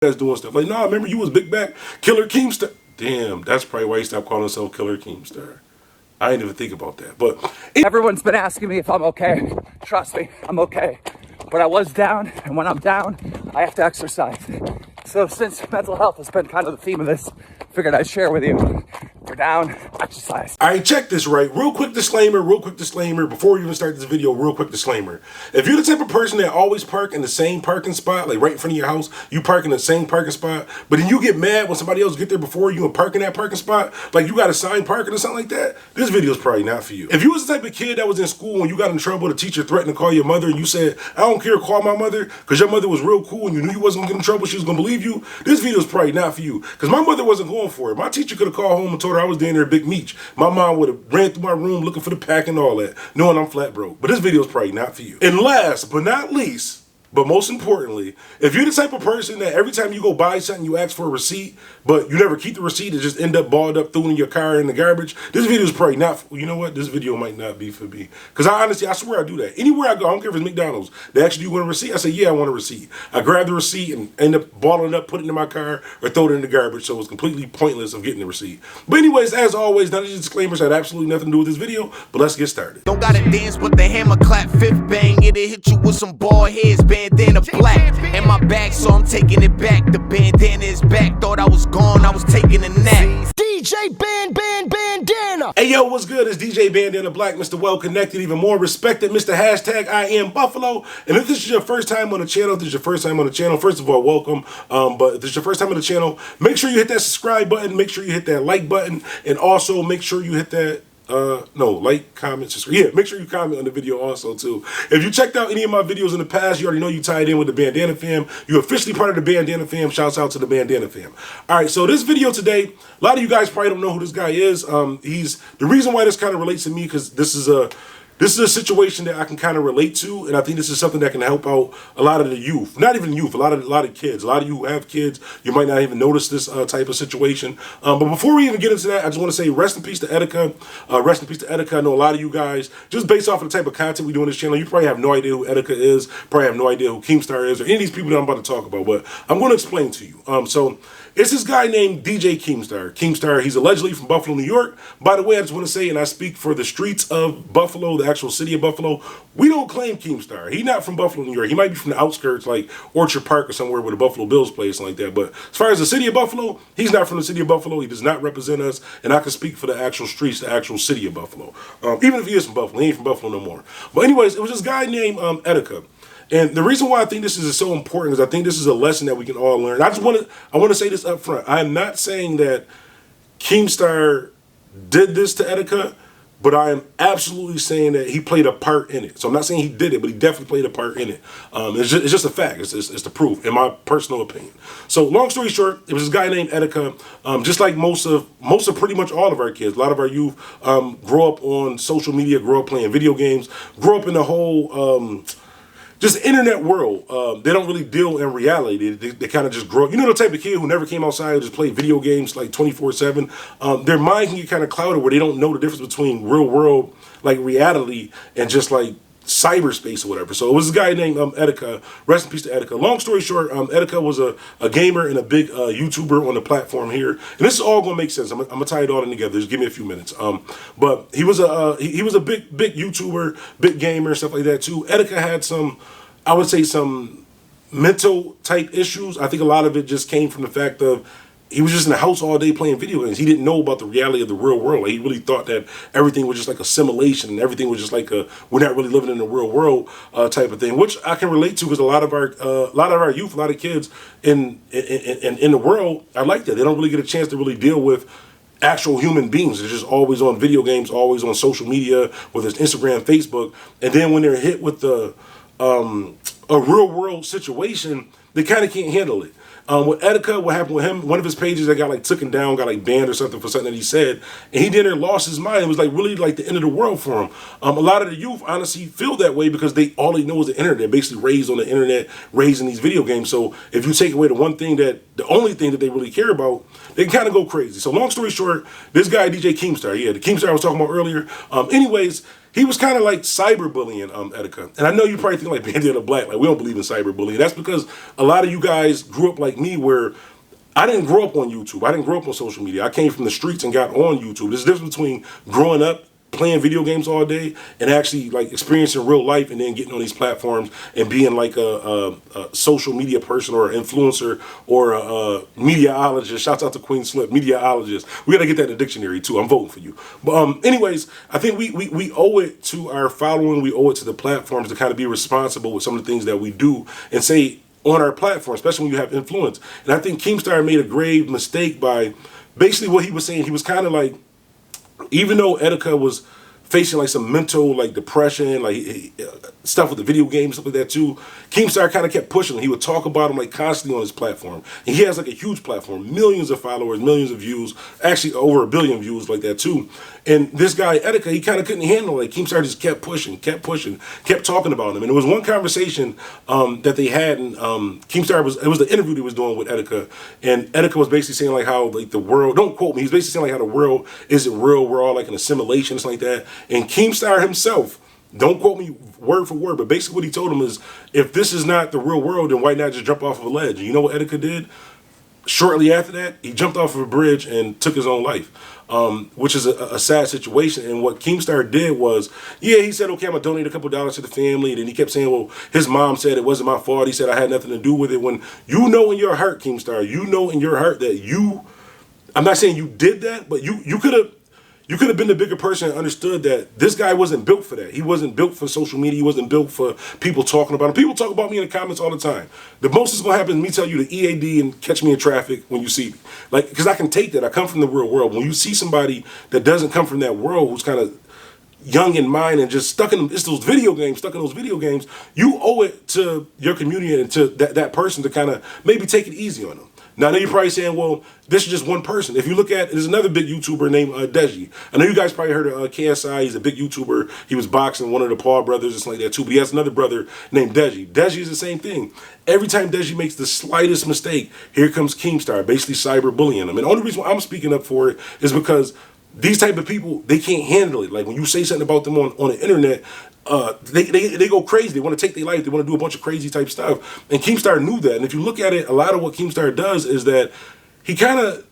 that's doing stuff. Like, nah, remember you was big back Killer Keemstar. Damn, that's probably why he stopped calling himself Killer Keemstar. I didn't even think about that. But everyone's been asking me if I'm okay. Trust me, I'm okay. But I was down, and when I'm down, I have to exercise. So since mental health has been kind of the theme of this, figured I'd share with you. We're down, exercise. All right, check this right. Real quick disclaimer. Before we even start this video, real quick disclaimer. If you're the type of person that always park in the same parking spot, like right in front of your house, you park in the same parking spot, but then you get mad when somebody else get there before you and park in that parking spot, like you got assigned parking or something like that, this video is probably not for you. If you was the type of kid that was in school and you got in trouble, the teacher threatened to call your mother and you said, I don't care, call my mother, because your mother was real cool and you knew you wasn't going to get in trouble, she was going to believe you, this video is probably not for you. Because my mother wasn't going for it. My teacher could have called home and told her I was down there Big Meech. My mom would have ran through my room looking for the pack and all that, knowing I'm flat broke. But this video is probably not for you. And last but not least, but most importantly, if you're the type of person that every time you go buy something, you ask for a receipt, but you never keep the receipt, it just end up balled up, thrown in your car in the garbage, this video is probably not, you know what, this video might not be for me. Because I swear I do that. Anywhere I go, I don't care if it's McDonald's, they ask you want a receipt, I say, yeah, I want a receipt. I grab the receipt and end up balling it up, put it in my car, or throw it in the garbage, so it's completely pointless of getting the receipt. But anyways, as always, none of these disclaimers had absolutely nothing to do with this video, but let's get started. Don't gotta dance with the hammer clap, fifth bang, it'll hit you with some bald heads, bandana black. And my back, so I'm taking it back. The bandana is back. Thought I was gone, I was taking a nap. DJ Bandana. Hey yo, what's good? It's DJ Bandana Black, Mr. Well Connected, even more respected, Mr. Hashtag I Am Buffalo. And if this is your first time on the channel, first of all, welcome. But if this is your first time on the channel, make sure you hit that subscribe button, make sure you hit that like button, and also make sure you hit that like, comment, subscribe. Yeah, make sure you comment on the video also too. If you checked out any of my videos in the past, you already know you tied in with the Bandana fam. You're officially part of the Bandana fam. Shouts out to the Bandana fam. All right, so this video today, a lot of you guys probably don't know who this guy is. He's the reason why this kind of relates to me, because this is a situation that I can kind of relate to, and I think this is something that can help out a lot of the youth. Not even youth, a lot of kids. A lot of you who have kids, you might not even notice this type of situation. But before we even get into that, I just want to say rest in peace to Etica. Rest in peace to Etica. I know a lot of you guys, just based off of the type of content we do on this channel, you probably have no idea who Etica is, probably have no idea who Keemstar is, or any of these people that I'm about to talk about, but I'm going to explain to you. So it's this guy named DJ Keemstar. Keemstar, he's allegedly from Buffalo, New York. By the way, I just want to say, and I speak for the streets of Buffalo, the actual city of Buffalo, we don't claim Keemstar. He's not from Buffalo, New York. He might be from the outskirts, like Orchard Park or somewhere where the Buffalo Bills play, something like that. But as far as the city of Buffalo, he's not from the city of Buffalo. He does not represent us, and I can speak for the actual streets, the actual city of Buffalo. Even if he is from Buffalo, he ain't from Buffalo no more. But anyways, it was this guy named Etica. And the reason why I think this is so important is I think this is a lesson that we can all learn. I want to say this up front. I am not saying that Keemstar did this to Etica, but I am absolutely saying that he played a part in it. So I'm not saying he did it, but he definitely played a part in it. It's just a fact. It's the proof, in my personal opinion. So long story short, it was this guy named Etica. Just like most of pretty much all of our kids, a lot of our youth grow up on social media, grow up playing video games, grow up in the whole just internet world. They don't really deal in reality. They kind of just grow up. You know, the type of kid who never came outside and just played video games like 24/7. Their mind can get kind of clouded where they don't know the difference between real world, like reality, and just like cyberspace or whatever. So it was this guy named Etica. Rest in peace to Etica. Long story short, Etica was a gamer and a big YouTuber on the platform here. And this is all gonna make sense. I'm gonna tie it all in together. Just give me a few minutes. But he was a big YouTuber, big gamer, stuff like that too. Etica had some, I would say, some mental type issues. I think a lot of it just came from the fact of he was just in the house all day playing video games. He didn't know about the reality of the real world. Like, he really thought that everything was just like a simulation and everything was just like we're not really living in the real world type of thing, which I can relate to because a lot of our youth, a lot of kids in the world are like that. They don't really get a chance to really deal with actual human beings. They're just always on video games, always on social media, whether it's Instagram, Facebook, and then when they're hit with a real world situation, they kind of can't handle it. With Etica, what happened with him, one of his pages that got like taken down, got like banned or something for something that he said, and he did it, lost his mind. It was like really like the end of the world for him. A lot of the youth honestly feel that way because all they know is the internet. They're basically raised on the internet, raised in these video games. So if you take away the only thing that they really care about, they can kind of go crazy. So long story short, this guy DJ Keemstar, yeah, the Keemstar I was talking about earlier. Anyways, he was kind of like cyberbullying Etica. And I know you probably think like Bandana Black, like we don't believe in cyberbullying. That's because a lot of you guys grew up like me where I didn't grow up on YouTube. I didn't grow up on social media. I came from the streets and got on YouTube. There's a difference between growing up playing video games all day and actually like experiencing real life and then getting on these platforms and being like a social media person or an influencer or a mediaologist. Shouts out to Queen Slip, mediaologist. We got to get that in the dictionary too. I'm voting for you. But anyways, I think we owe it to our following. We owe it to the platforms to kind of be responsible with some of the things that we do and say on our platform, especially when you have influence. And I think Keemstar made a grave mistake by basically what he was saying. He was kind of like, even though Etica was facing like some mental like depression, like stuff with the video games, stuff like that too, Keemstar kind of kept pushing him. He would talk about him like constantly on his platform. And he has like a huge platform, millions of followers, millions of views, actually over 1 billion views like that too. And this guy, Etica, he kind of couldn't handle it. Keemstar just kept pushing, kept talking about him. And there was one conversation that they had, and Keemstar it was the interview he was doing with Etica. And Etica was basically saying like how like the world, don't quote me, he's basically saying like how the world isn't real, we're all like in a simulation, something like that. And Keemstar himself, don't quote me word for word, but basically what he told him is, if this is not the real world, then why not just jump off of a ledge? And you know what Etica did? Shortly after that, he jumped off of a bridge and took his own life, which is a sad situation. And what Keemstar did was, yeah, he said, okay, I'm going to donate a couple dollars to the family. And then he kept saying, well, his mom said it wasn't my fault. He said I had nothing to do with it. When you know in your heart, Keemstar, you know in your heart that I'm not saying you did that, but you could have been the bigger person and understood that this guy wasn't built for that. He wasn't built for social media. He wasn't built for people talking about him. People talk about me in the comments all the time. The most that's going to happen is me tell you the EAD and catch me in traffic when you see me. Like, because I can take that. I come from the real world. When you see somebody that doesn't come from that world, who's kind of young in mind and just stuck in those video games, you owe it to your community and to that person to kind of maybe take it easy on them. Now, I know you're probably saying, well, this is just one person. If you look at, there's another big YouTuber named Deji. I know you guys probably heard of KSI. He's a big YouTuber. He was boxing one of the Paul brothers or something like that too. But he has another brother named Deji. Deji is the same thing. Every time Deji makes the slightest mistake, here comes Keemstar, basically cyberbullying him. And the only reason why I'm speaking up for it is because these type of people, they can't handle it. Like when you say something about them on the internet, they go crazy. They want to take their life. They want to do a bunch of crazy type stuff. And Keemstar knew that. And if you look at it, a lot of what Keemstar does is that he kind of,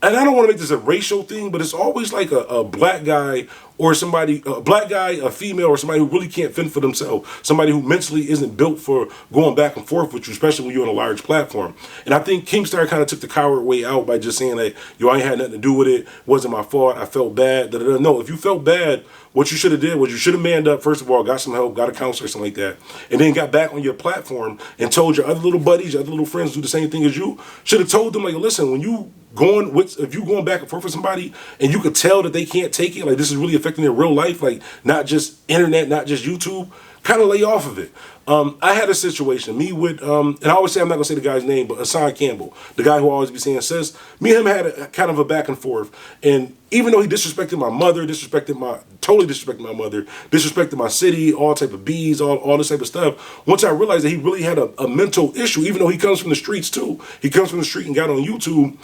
and I don't want to make this a racial thing, but it's always like a black guy or somebody, a black guy, a female, or somebody who really can't fend for themselves, somebody who mentally isn't built for going back and forth with you, especially when you're on a large platform. And I think Keemstar kind of took the coward way out by just saying that, yo, I ain't had nothing to do with it, wasn't my fault, I felt bad. No, if you felt bad, what you should have did was you should have manned up, first of all, got some help, got a counselor or something like that, and then got back on your platform and told your other little buddies, your other little friends do the same thing as you. Should have told them, like, listen, when you if you going back and forth with somebody and you could tell that they can't take it, like this is really affecting their real life, like not just internet, not just YouTube, kind of lay off of it. I had a situation, me with, and I always say, I'm not going to say the guy's name, but Hassan Campbell, the guy who always be saying sis, me and him had a kind of a back and forth. And even though he disrespected my mother, totally disrespected my mother, disrespected my city, all type of bees, all this type of stuff, once I realized that he really had a mental issue, even though he comes from the streets too, he comes from the street and got on YouTube,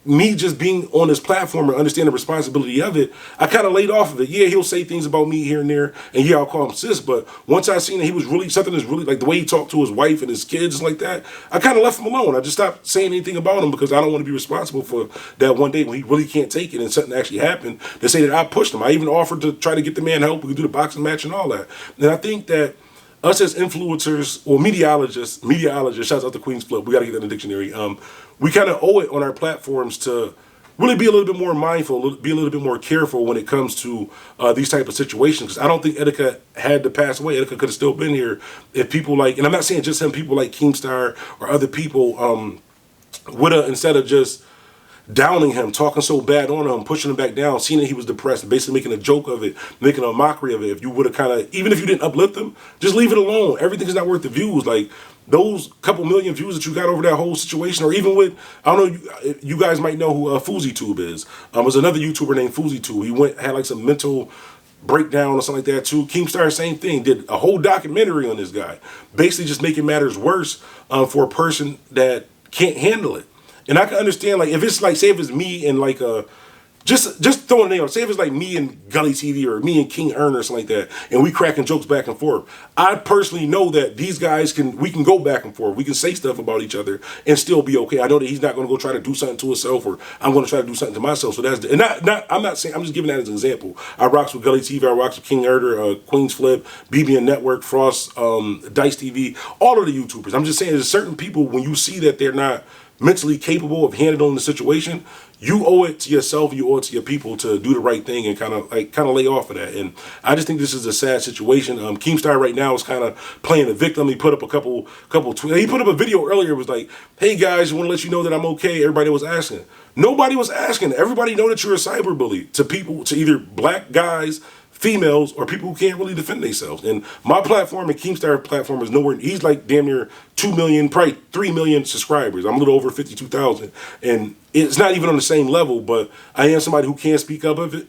me just being on this platform and understand the responsibility of it, I kind of laid off of it. Yeah, he'll say things about me here and there, and yeah, I'll call him sis, but once I seen that he was really, something that's really, like the way he talked to his wife and his kids like that, I kind of left him alone. I just stopped saying anything about him because I don't want to be responsible for that one day when he really can't take it and something actually happened to say that I pushed him. I even offered to try to get the man help. We could do the boxing match and all that. And I think that us as influencers or meteorologists, shouts out to Queen's Flip, we got to get that in the dictionary, we kind of owe it on our platforms to really be a little bit more mindful, be a little bit more careful when it comes to these type of situations. Because I don't think Etica had to pass away. Etica could have still been here if people like, and I'm not saying just him, people like Keemstar or other people would have, instead of just downing him, talking so bad on him, pushing him back down, seeing that he was depressed, basically making a joke of it, making a mockery of it. If you would have kind of, even if you didn't uplift him, just leave it alone. Everything is not worth the views. Like those couple million views that you got over that whole situation, or even with, I don't know, you guys might know who FoozyTube is. There's another YouTuber named FoozyTube. He had like some mental breakdown or something like that too. Keemstar, same thing, did a whole documentary on this guy, basically just making matters worse for a person that can't handle it. And I can understand, like, if it's like, say if it's me and like a just throwing a name. Say if it's like me and Gully TV or me and King Earn or something like that, and we cracking jokes back and forth. I personally know that these guys we can go back and forth. We can say stuff about each other and still be okay. I know that he's not going to go try to do something to himself, or I'm going to try to do something to myself. So that's I'm not saying, I'm just giving that as an example. I rocks with Gully TV, I rocks with King Earn, Queens Flip, BBN Network, Frost, Dice TV, all of the YouTubers. I'm just saying there's certain people when you see that they're not mentally capable of handling the situation, you owe it to yourself, you owe it to your people to do the right thing and kind of lay off of that. And I just think this is a sad situation. Keemstar right now is kind of playing the victim. He put up a couple tweets. He put up a video earlier. It was like, "Hey guys, I want to let you know that I'm okay." Everybody was asking. Nobody was asking. Everybody know that you're a cyber bully to people, to either black guys, females, or people who can't really defend themselves. And my platform and Keemstar platform is nowhere. He's like damn near 2 million, probably 3 million subscribers. I'm a little over 52,000, and it's not even on the same level. But I am somebody who can speak up of it,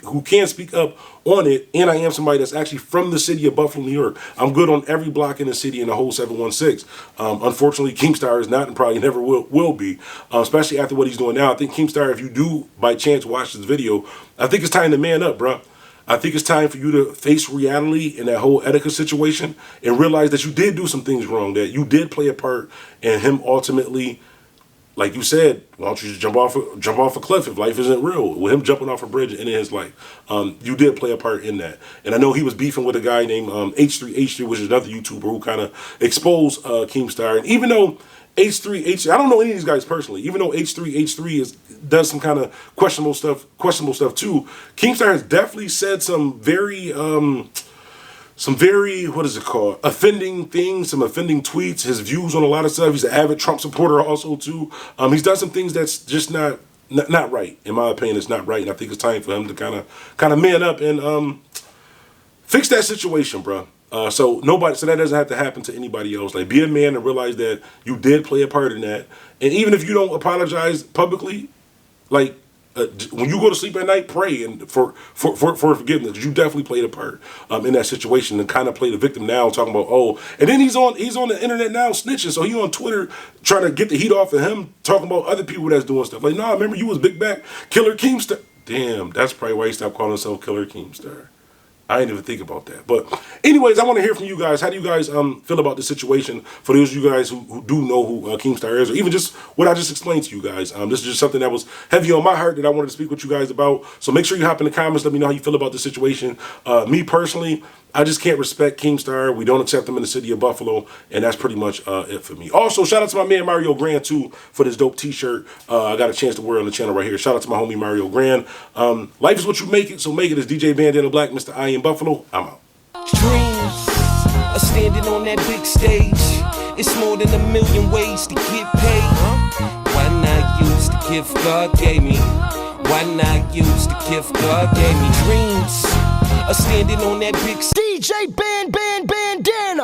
who can speak up on it, and I am somebody that's actually from the city of Buffalo, New York. I'm good on every block in the city in the whole 716. Unfortunately, Keemstar is not, and probably never will be, especially after what he's doing now. I think Keemstar, if you do by chance watch this video, I think it's time to man up, bro. I think it's time for you to face reality in that whole Etica situation and realize that you did do some things wrong, that you did play a part in him ultimately, like you said, why don't you just jump off a cliff if life isn't real? With him jumping off a bridge and in his life, you did play a part in that. And I know he was beefing with a guy named H3, which is another YouTuber who kind of exposed Keemstar. And even though H3, I don't know any of these guys personally. Even though H3 does some kind of questionable stuff too. Keemstar has definitely said some very what is it called? Offending things, some offending tweets. His views on a lot of stuff. He's an avid Trump supporter also too. He's done some things that's just not right. In my opinion, it's not right, and I think it's time for him to kind of man up and fix that situation, bro. So that doesn't have to happen to anybody else. Like, be a man and realize that you did play a part in that. And even if you don't apologize publicly, like when you go to sleep at night, pray and for forgiveness. You definitely played a part in that situation and kind of play the victim now, talking about and then he's on the internet now snitching. So he on Twitter trying to get the heat off of him, talking about other people that's doing stuff. Like, nah, remember you was big back Killer Keemstar. Damn, that's probably why he stopped calling himself Killer Keemstar. I didn't even think about that. But anyways, I want to hear from you guys. How do you guys feel about the situation? For those of you guys who do know who Keemstar is, or even just what I just explained to you guys. This is just something that was heavy on my heart that I wanted to speak with you guys about. So make sure you hop in the comments. Let me know how you feel about the situation. Me personally, I just can't respect Keemstar. We don't accept him in the city of Buffalo, and that's pretty much it for me. Also, shout out to my man Mario Grand too for this dope t-shirt I got a chance to wear on the channel right here. Shout out to my homie Mario Grand. Life is what you make it, so make it. It's DJ Bandana Black, Mr. I in Buffalo. I'm out. Dreams are standing on that big stage. It's more than 1 million ways to get paid. Why not use the gift God gave me? Why not use the gift God gave me? Dreams are standing on that big stage. DJ Bandana.